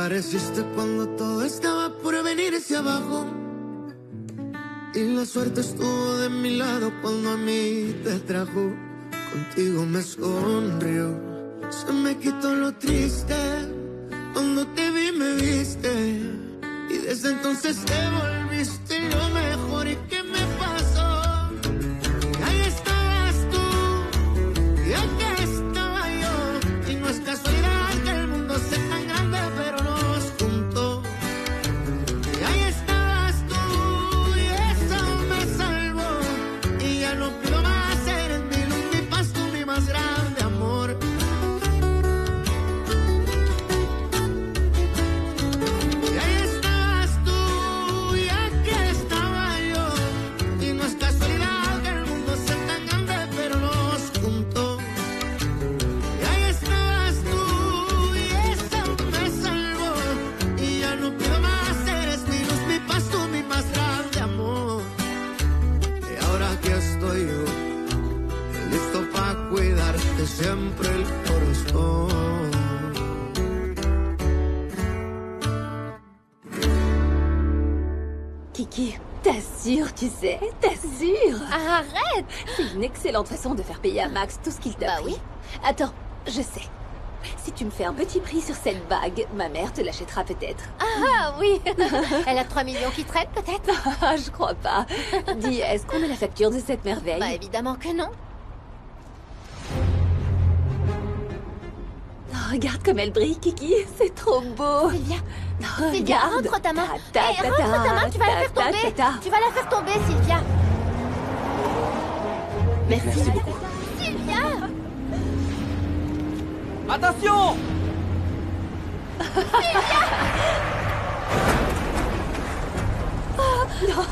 Apareciste cuando todo estaba por venirse abajo. Y la suerte estuvo de mi lado cuando a mí te trajo. Contigo me sonrió. Se me quitó lo triste. Cuando te vi me viste. Y desde entonces te volviste lo mejor. ¿Y qué me pasó? Y ahí estabas tú. Y aquí estaba yo. Y no es casualidad que el mundo sea tan grande, pero nos juntó. Y ahí estabas tú. Y eso me salvó. Y ya no pido más. Eres mi luz, mi paz, tú mi más grande amor. Y ahí estabas tú. Y aquí estaba yo. Y no es casualidad que el mundo sea tan grande, pero nos juntó. Y ahí estabas tú. Y eso me salvó. Y ya no pido más. Eres mi luz, mi paz, tú mi más grande amor. Y ahora aquí estoy yo, listo para cuidarte siempre el corazón. Kiki, t'assures, tu sais, t'assures. Arrête! C'est une excellente façon de faire payer à Max tout ce qu'il t'a Bah pris. oui. Attends, je sais. Si tu me fais un petit prix sur cette bague, ma mère te l'achètera peut-être. Ah oui! Elle a 3 millions qui traînent peut-être? Ah, je crois pas. Dis, est-ce qu'on a la facture de cette merveille? Bah évidemment que non. Oh, regarde comme elle brille, Kiki. C'est trop beau. Sylvia, Oh, Sylvia, regarde. rentre ta main. Ta, ta, Eh, ta, rentre ta main, tu vas la faire ta, ta, tomber. ta, ta. Tu vas la faire tomber, Sylvia. Merci. beaucoup. Sylvia! Attention! Non.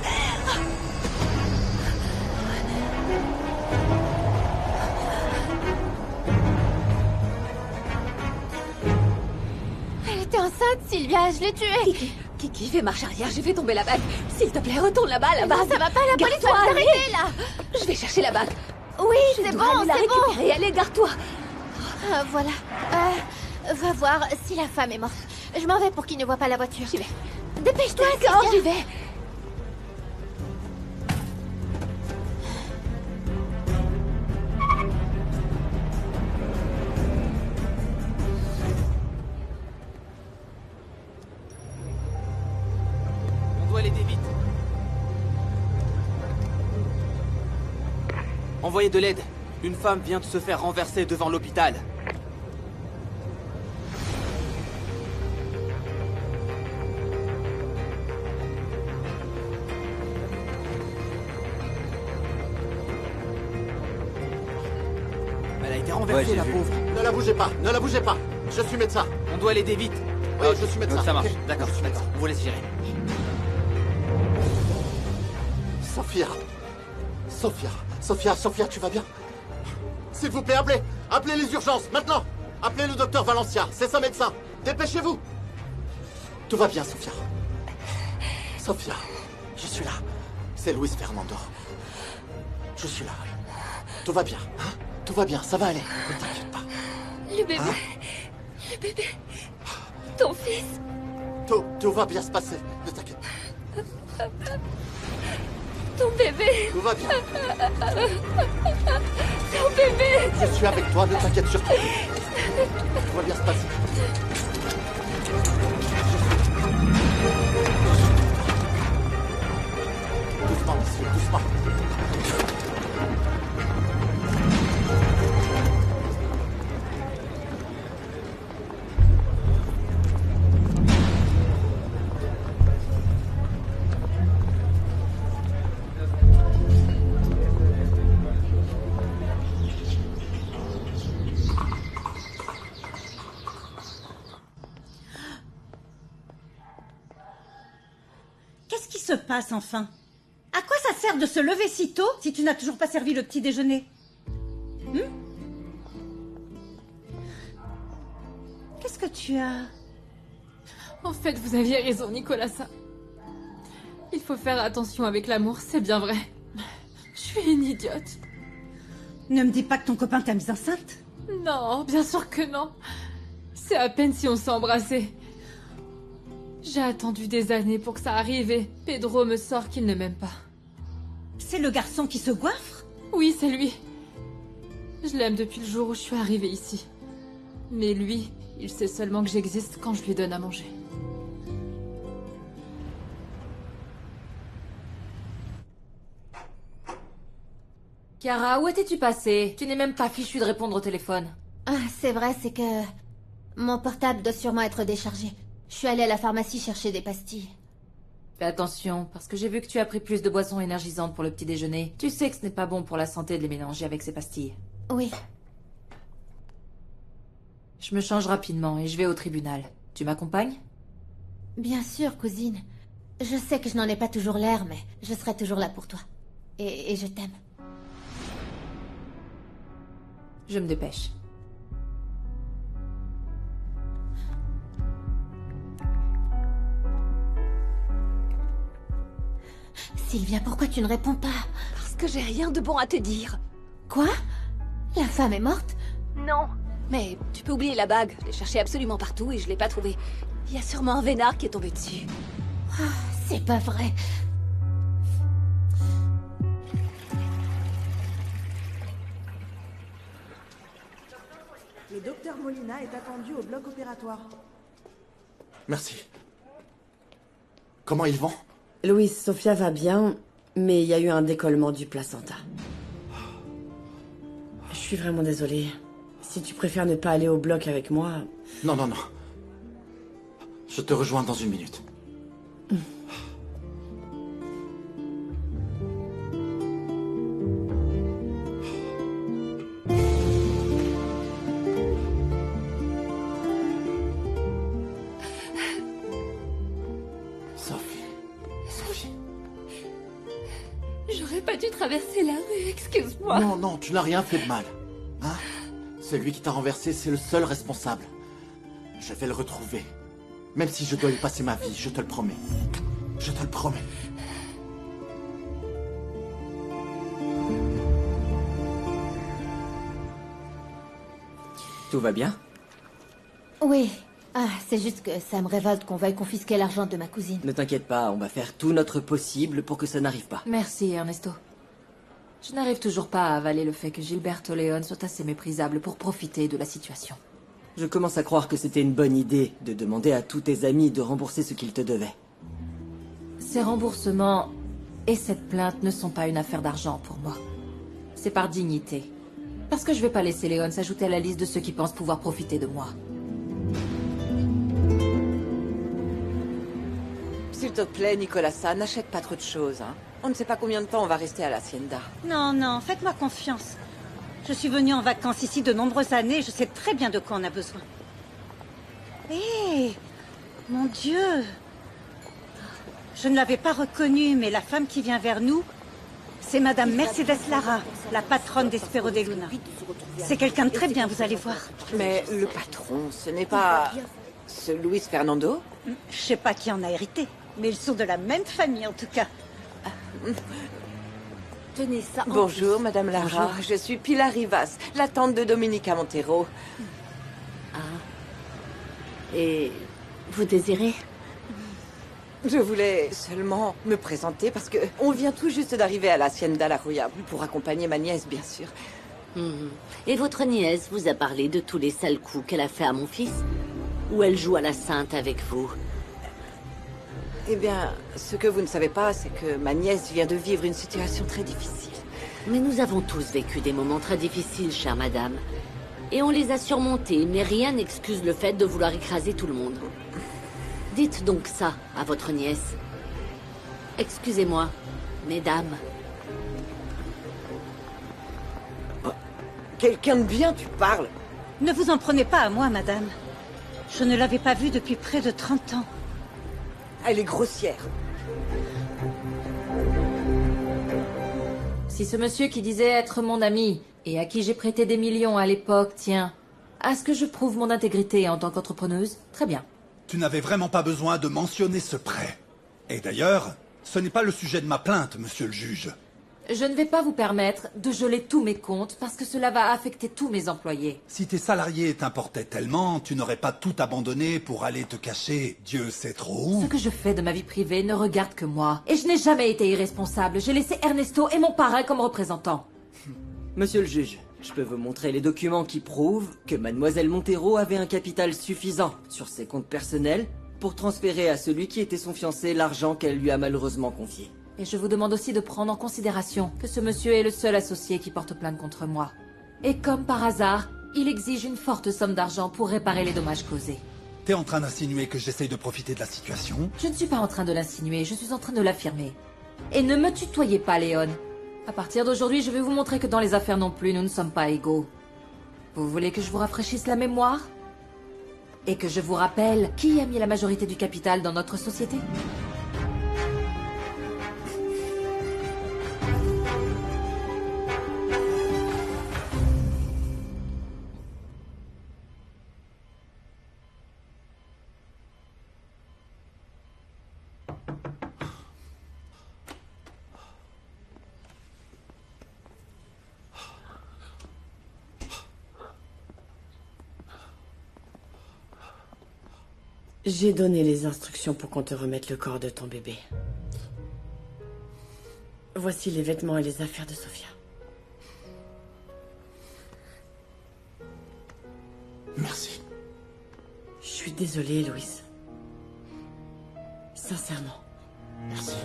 Elle était enceinte, Sylvia, je l'ai tuée. Kiki, fais marche arrière, j'ai fait tomber la bague. S'il te plaît, retourne là-bas, la Non, bague. ça va pas, la police va Garde-toi, nous allez. arrêter là. Je vais chercher la bague. Oui, Je c'est dois bon, aller la c'est bon. récupérer. Allez, garde-toi. Voilà. Va voir si la femme est morte. Je m'en vais pour qu'il ne voit pas la voiture. J'y vais. Dépêche-toi, D'accord, j'y Sylvia. vais. On doit l'aider vite. Envoyez de l'aide. Une femme vient de se faire renverser devant l'hôpital. Elle a été renversée, j'ai la vu. pauvre. Ne la bougez pas, ne la bougez pas. Je suis médecin. On doit l'aider vite. Oui, je suis médecin. Ça marche. Ok. D'accord, Je suis médecin. On vous laisse gérer. Sophia. Sophia, tu vas bien? S'il vous plaît, appelez les urgences, maintenant. Appelez le docteur Valencia, c'est son médecin. Dépêchez-vous. Tout va bien, Sophia. Sophia, je suis là. C'est Luis Fernando. Je suis là. Tout va bien, hein? Tout va bien, ça va aller. Ne t'inquiète pas. Le bébé. Le bébé. Ton fils. Tout va bien se passer. Ne t'inquiète pas. Ton bébé. Tout va bien. Ton bébé. Je suis avec toi, ne t'inquiète surtout. Tout va bien se passer. Doucement, monsieur, doucement. Qu'est-ce qui se passe enfin? À quoi ça sert de se lever si tôt si tu n'as toujours pas servi le petit déjeuner? Qu'est-ce que tu as? En fait, vous aviez raison, Nicolasa. Il faut faire attention avec l'amour, c'est bien vrai. Je suis une idiote. Ne me dis pas que ton copain t'a mise enceinte. Non, bien sûr que non. C'est à peine si on s'est embrassés. J'ai attendu des années pour que ça arrive et Pedro me sort qu'il ne m'aime pas. C'est le garçon qui se goinfre? Oui, c'est lui. Je l'aime depuis le jour où je suis arrivée ici. Mais lui, il sait seulement que j'existe quand je lui donne à manger. Chiara, où étais-tu passée? Tu n'es même pas fichue de répondre au téléphone. Ah, c'est vrai, c'est que... Mon portable doit sûrement être déchargé. Je suis allée à la pharmacie chercher des pastilles. Fais attention, parce que j'ai vu que tu as pris plus de boissons énergisantes pour le petit déjeuner. Tu sais que ce n'est pas bon pour la santé de les mélanger avec ces pastilles. Oui. Je me change rapidement et je vais au tribunal. Tu m'accompagnes? Bien sûr, cousine. Je sais que je n'en ai pas toujours l'air, mais je serai toujours là pour toi. Et je t'aime. Je me dépêche. Sylvia, pourquoi tu ne réponds pas? Parce que j'ai rien de bon à te dire. Quoi? La femme est morte? Non. Mais tu peux oublier la bague. Je l'ai cherchée absolument partout et je l'ai pas trouvée. Il y a sûrement un vénard qui est tombé dessus. Ah, c'est pas vrai. Le docteur Molina est attendu au bloc opératoire. Merci. Comment ils vont? Louise, Sophia va bien, mais il y a eu un décollement du placenta. Je suis vraiment désolée. Si tu préfères ne pas aller au bloc avec moi... Non, non, non. Je te rejoins dans une minute. J'aurais pas dû traverser la rue, excuse-moi. Non, non, tu n'as rien fait de mal. Hein? Celui qui t'a renversé, c'est le seul responsable. Je vais le retrouver. Même si je dois y passer ma vie, je te le promets. Je te le promets. Tout va bien? Oui. Ah, c'est juste que ça me révolte qu'on veuille confisquer l'argent de ma cousine. Ne t'inquiète pas, on va faire tout notre possible pour que ça n'arrive pas. Merci, Ernesto. Je n'arrive toujours pas à avaler le fait que Gilberto Leon soit assez méprisable pour profiter de la situation. Je commence à croire que c'était une bonne idée de demander à tous tes amis de rembourser ce qu'ils te devaient. Ces remboursements et cette plainte ne sont pas une affaire d'argent pour moi. C'est par dignité. Parce que je vais pas laisser Leon s'ajouter à la liste de ceux qui pensent pouvoir profiter de moi. S'il te plaît, Nicolasa, n'achète pas trop de choses. Hein. On ne sait pas combien de temps on va rester à l'Hacienda. Non, non, faites-moi confiance. Je suis venue en vacances ici de nombreuses années et je sais très bien de quoi on a besoin. Hé, mon Dieu. Je ne l'avais pas reconnue, mais la femme qui vient vers nous, c'est Madame Mercedes Lara, la patronne d'Espero de Luna. C'est quelqu'un de très bien, vous allez voir. Mais le patron, ce n'est pas... ce Luis Fernando? Je sais pas qui en a hérité, mais ils sont de la même famille en tout cas. Tenez ça. Bonjour, Madame Lara. Bonjour. Je suis Pilar Rivas, la tante de Dominica Montero. Ah. Et vous désirez? Je voulais seulement me présenter parce que on vient tout juste d'arriver à l'Hacienda La Joya pour accompagner ma nièce, bien sûr. Et votre nièce vous a parlé de tous les sales coups qu'elle a fait à mon fils? Ou elle joue à la sainte avec vous? Eh bien, ce que vous ne savez pas, c'est que ma nièce vient de vivre une situation très difficile. Mais nous avons tous vécu des moments très difficiles, chère madame. Et on les a surmontés, mais rien n'excuse le fait de vouloir écraser tout le monde. Dites donc ça à votre nièce. Excusez-moi, mesdames. Quelqu'un de bien, tu parles? Ne vous en prenez pas à moi, madame. Je ne l'avais pas vue depuis près de 30 ans. Elle est grossière. Si ce monsieur qui disait être mon ami, et à qui j'ai prêté des millions à l'époque, tient à ce que je prouve mon intégrité en tant qu'entrepreneuse, très bien. Tu n'avais vraiment pas besoin de mentionner ce prêt. Et d'ailleurs, ce n'est pas le sujet de ma plainte, monsieur le juge. Je ne vais pas vous permettre de geler tous mes comptes parce que cela va affecter tous mes employés. Si tes salariés t'importaient tellement, tu n'aurais pas tout abandonné pour aller te cacher, Dieu sait trop où. Ce que je fais de ma vie privée ne regarde que moi. Et je n'ai jamais été irresponsable. J'ai laissé Ernesto et mon parrain comme représentants. Monsieur le juge, je peux vous montrer les documents qui prouvent que Mademoiselle Montero avait un capital suffisant sur ses comptes personnels pour transférer à celui qui était son fiancé l'argent qu'elle lui a malheureusement confié. Et je vous demande aussi de prendre en considération que ce monsieur est le seul associé qui porte plainte contre moi. Et comme par hasard, il exige une forte somme d'argent pour réparer les dommages causés. T'es en train d'insinuer que j'essaye de profiter de la situation? Je ne suis pas en train de l'insinuer, je suis en train de l'affirmer. Et ne me tutoyez pas, Léon. À partir d'aujourd'hui, je vais vous montrer que dans les affaires non plus, nous ne sommes pas égaux. Vous voulez que je vous rafraîchisse la mémoire? Et que je vous rappelle qui a mis la majorité du capital dans notre société? J'ai donné les instructions pour qu'on te remette le corps de ton bébé. Voici les vêtements et les affaires de Sofia. Merci. Je suis désolée, Louise. Sincèrement. Merci.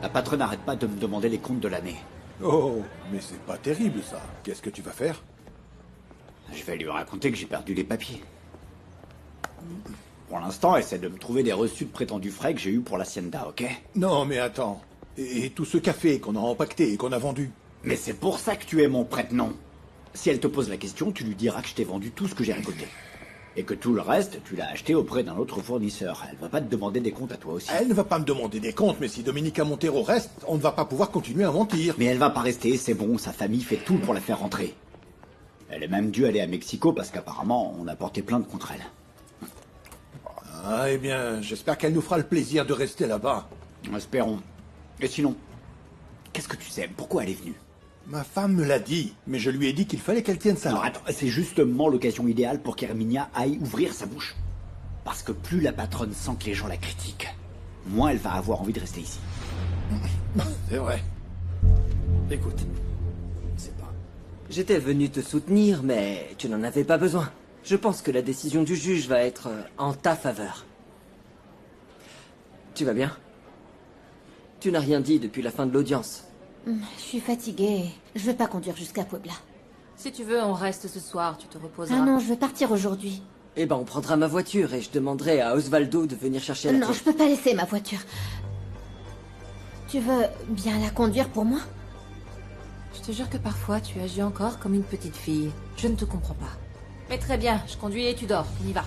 La patronne n'arrête pas de me demander les comptes de l'année. Oh, mais c'est pas terrible ça. Qu'est-ce que tu vas faire? Je vais lui raconter que j'ai perdu les papiers. Pour l'instant, elle essaie de me trouver des reçus de prétendus frais que j'ai eus pour l'Hacienda, ok? Non, mais attends. Et tout ce café qu'on a empaqueté et qu'on a vendu? Mais c'est pour ça que tu es mon prête-nom. Si elle te pose la question, tu lui diras que je t'ai vendu tout ce que j'ai récolté. Et que tout le reste, tu l'as acheté auprès d'un autre fournisseur. Elle va pas te demander des comptes à toi aussi. Elle ne va pas me demander des comptes, mais si Dominica Montero reste, on ne va pas pouvoir continuer à mentir. Mais elle va pas rester, c'est bon, sa famille fait tout pour la faire rentrer. Elle est même due aller à Mexico parce qu'apparemment, on a porté plainte contre elle. Ah, eh bien, j'espère qu'elle nous fera le plaisir de rester là-bas. Espérons. Et sinon, qu'est-ce que tu sais? Pourquoi elle est venue? Ma femme me l'a dit, mais je lui ai dit qu'il fallait qu'elle tienne sa langue. Non, attends, c'est justement l'occasion idéale pour qu'Herminia aille ouvrir sa bouche. Parce que plus la patronne sent que les gens la critiquent, moins elle va avoir envie de rester ici. C'est vrai. Écoute, c'est pas... J'étais venu te soutenir, mais tu n'en avais pas besoin. Je pense que la décision du juge va être en ta faveur. Tu vas bien? Tu n'as rien dit depuis la fin de l'audience. Je suis fatiguée. Je vais pas conduire jusqu'à Puebla. Si tu veux, on reste ce soir, tu te reposeras. Ah non, je vais partir aujourd'hui. Eh ben, on prendra ma voiture et je demanderai à Osvaldo de venir chercher la Non, tienne. je peux pas laisser ma voiture. Tu veux bien la conduire pour moi? Je te jure que parfois, tu agis encore comme une petite fille. Je ne te comprends pas. Mais très bien, je conduis et tu dors. On y va.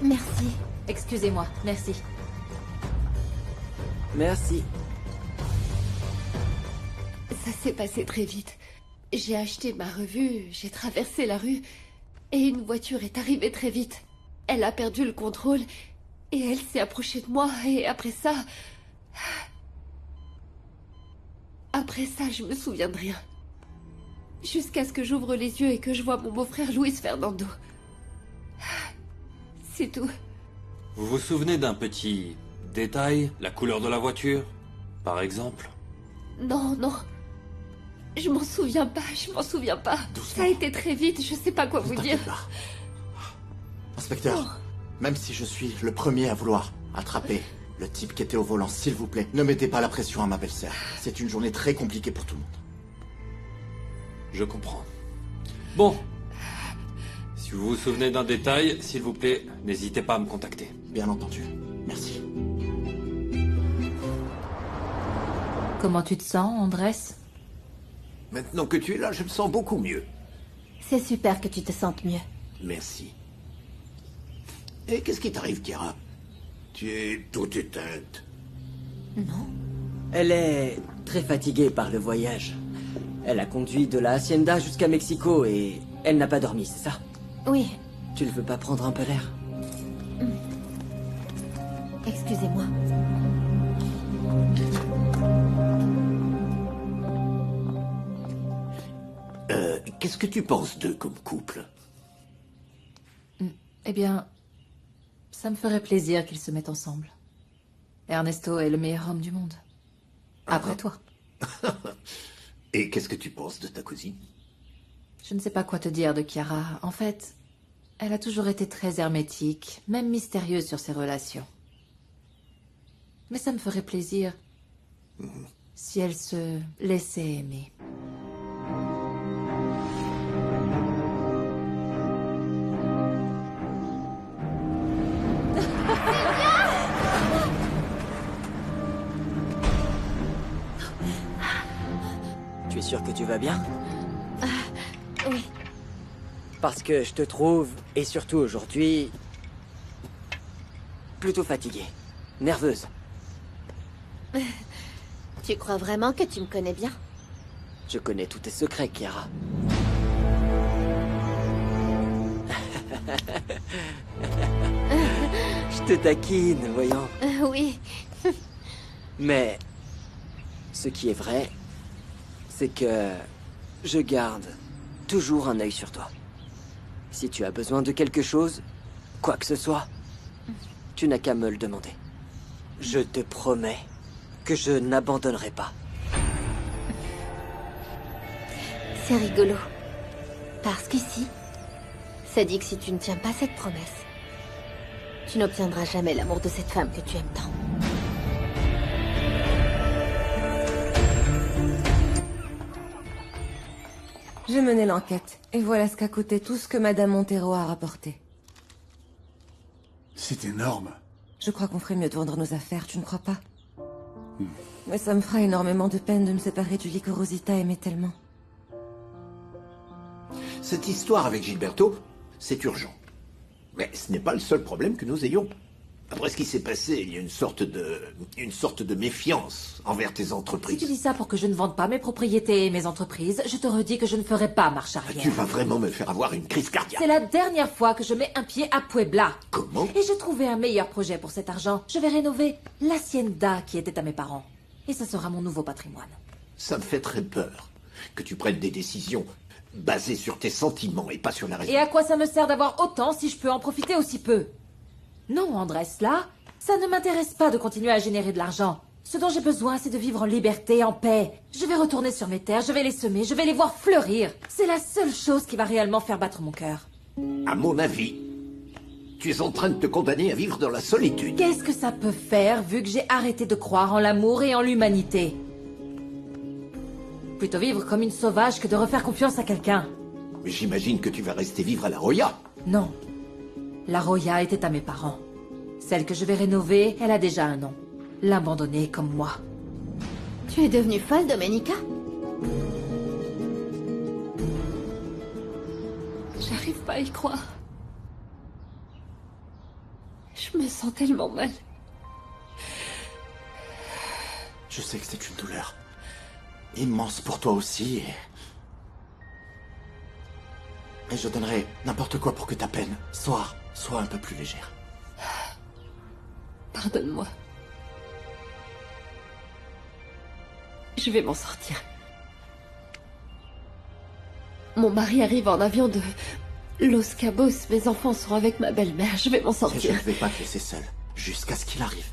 Merci. Excusez-moi, merci. Merci. Ça s'est passé très vite. J'ai acheté ma revue, j'ai traversé la rue, et une voiture est arrivée très vite. Elle a perdu le contrôle, et elle s'est approchée de moi, et après ça... Après ça, je me souviens de rien. Jusqu'à ce que j'ouvre les yeux et que je vois mon beau-frère Luis Fernando. C'est tout. Vous vous souvenez d'un petit détail? La couleur de la voiture, par exemple? Non, non. Je m'en souviens pas, je m'en souviens pas. Ça a été très vite, je sais pas quoi vous dire. Inspecteur, même si je suis le premier à vouloir attraper le type qui était au volant, s'il vous plaît, ne mettez pas la pression à ma belle-sœur. C'est une journée très compliquée pour tout le monde. Je comprends. Bon. Si vous vous souvenez d'un détail, s'il vous plaît, n'hésitez pas à me contacter. Bien entendu. Merci. Comment tu te sens, Andrés? Maintenant que tu es là, je me sens beaucoup mieux. C'est super que tu te sentes mieux. Merci. Et qu'est-ce qui t'arrive, Kiara? Tu es toute éteinte. Non. Elle est très fatiguée par le voyage. Elle a conduit de la Hacienda jusqu'à Mexico et elle n'a pas dormi, c'est ça? Oui. Tu ne veux pas prendre un peu l'air? Excusez-moi. Qu'est-ce que tu penses d'eux comme couple? Eh bien, ça me ferait plaisir qu'ils se mettent ensemble. Ernesto est le meilleur homme du monde. Après toi. Et qu'est-ce que tu penses de ta cousine? Je ne sais pas quoi te dire de Chiara. En fait, elle a toujours été très hermétique, même mystérieuse sur ses relations. Mais ça me ferait plaisir si elle se laissait aimer. Tu es sûr que tu vas bien? Oui. Parce que je te trouve, et surtout aujourd'hui, plutôt fatiguée, nerveuse. Tu crois vraiment que tu me connais bien? Je connais tous tes secrets, Chiara. Je te taquine, voyons. Oui. Mais ce qui est vrai, c'est que je garde toujours un œil sur toi. Si tu as besoin de quelque chose, quoi que ce soit, tu n'as qu'à me le demander. Je te promets que je n'abandonnerai pas. C'est rigolo. Parce qu'ici, ça dit que si tu ne tiens pas cette promesse, tu n'obtiendras jamais l'amour de cette femme que tu aimes tant. J'ai mené l'enquête, et voilà ce qu'a coûté tout ce que Madame Montero a rapporté. C'est énorme. Je crois qu'on ferait mieux de vendre nos affaires, tu ne crois pas? Mais ça me fera énormément de peine de me séparer du lit que Rosita aimait tellement. Cette histoire avec Gilberto, c'est urgent. Mais ce n'est pas le seul problème que nous ayons. Après ce qui s'est passé, il y a une sorte de méfiance envers tes Si entreprises. tu dis ça pour que je ne vende pas mes propriétés et mes entreprises, je te redis que je ne ferai pas marche arrière. Tu vas vraiment me faire avoir une crise cardiaque. C'est la dernière fois que je mets un pied à Puebla. Comment? Et j'ai trouvé un meilleur projet pour cet argent. Je vais rénover l'hacienda qui était à mes parents. Et ça sera mon nouveau patrimoine. Ça me fait très peur que tu prennes des décisions basées sur tes sentiments et pas sur la raison. Et à quoi ça me sert d'avoir autant si je peux en profiter aussi peu? Non, Andrés, là, ça ne m'intéresse pas de continuer à générer de l'argent. Ce dont j'ai besoin, c'est de vivre en liberté, en paix. Je vais retourner sur mes terres, je vais les semer, je vais les voir fleurir. C'est la seule chose qui va réellement faire battre mon cœur. À mon avis, tu es en train de te condamner à vivre dans la solitude. Qu'est-ce que ça peut faire, vu que j'ai arrêté de croire en l'amour et en l'humanité? Plutôt vivre comme une sauvage que de refaire confiance à quelqu'un. Mais j'imagine que tu vas rester vivre à la Roya. Non. La Roya était à mes parents. Celle que je vais rénover, elle a déjà un nom. L'abandonner comme moi. Tu es devenue folle, Domenica? J'arrive pas à y croire. Je me sens tellement mal. Je sais que c'est une douleur immense pour toi aussi. Et je donnerai n'importe quoi pour que ta peine soit un peu plus légère. Pardonne-moi. Je vais m'en sortir. Mon mari arrive en avion de Los Cabos. Mes enfants seront avec ma belle-mère. Je vais m'en Et sortir. je ne vais pas te laisser seule jusqu'à ce qu'il arrive.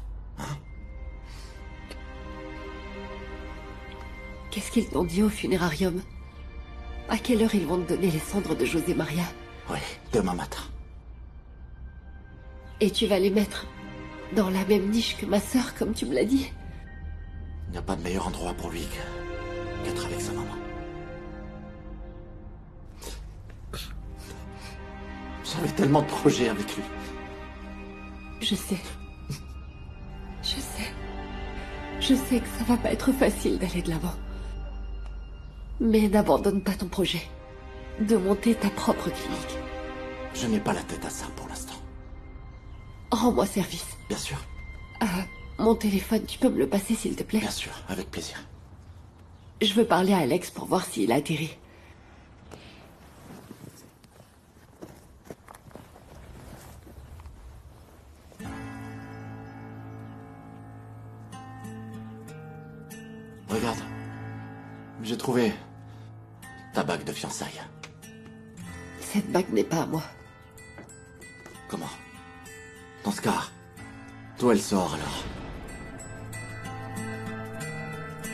Qu'est-ce qu'ils t'ont dit au funérarium? À quelle heure ils vont te donner les cendres de José Maria? Oui, demain matin. Et tu vas les mettre dans la même niche que ma sœur, comme tu me l'as dit? Il n'y a pas de meilleur endroit pour lui qu'être avec sa maman. J'avais tellement de projets avec lui. Je sais. Je sais que ça va pas être facile d'aller de l'avant. Mais n'abandonne pas ton projet. De monter ta propre clinique. Je n'ai pas la tête à ça pour l'instant. Rends-moi service. Bien sûr. Mon téléphone, tu peux me le passer s'il te plaît? Bien sûr, avec plaisir. Je veux parler à Alex pour voir s'il a atterri. Regarde. J'ai trouvé ta bague de fiançailles. Cette bague n'est pas à moi. Comment? Dans ce cas, d'où elle sort alors?